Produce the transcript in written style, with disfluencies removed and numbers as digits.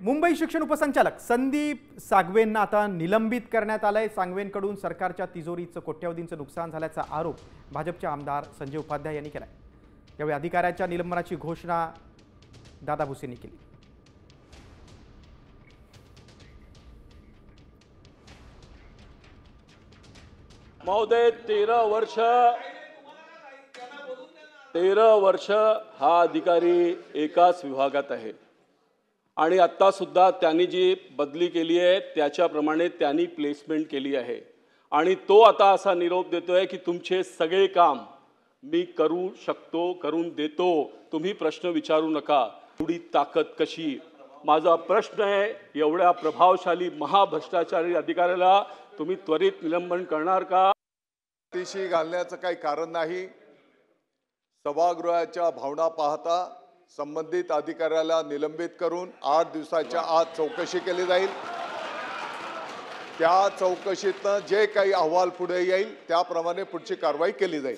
मुंबई शिक्षण उपसंचालक संदीप सागवेंना आता निलंबित करण्यात आलंय। सागवेंकडून सरकारच्या तिजोरीचं कोट्यवधींचं नुकसान झाल्याचा आरोप भाजपचे आमदार संजय उपाध्याय यांनी केलाय। यावेळी अधिकाऱ्याच्या निलंबनाची घोषणा दादा भुसेंनी केली। महोदय 13 वर्ष हा अधिकारी एकाच विभागात आहे आणि आता सुद्धा त्यांनी जी बदली केली आहे त्याच्याप्रमाणे त्यांनी प्लेसमेंट केली आहे आणि तो आता असा निरोप देतोय की तुमचे सगळे काम मी करू शकतो, करून देतो, तुम्ही प्रश्न विचारू नका। एवढी ताकद कशी? माझा प्रश्न आहे, एवढ्या प्रभावशाली महाभ्रष्टाचारी अधिकाऱ्याला तुम्ही त्वरित निलंबन करणार का? तिशी घालण्याचं काही कारण नाही। सभागृहाच्या भावना पाहता संबंधित अधिकाऱ्याला निलंबित करून 8 दिवसाच्या आत चौकशी केली जाईल। त्या चौकशीतनं जे काही अहवाल पुढे येईल त्याप्रमाणे पुढची कारवाई केली जाईल।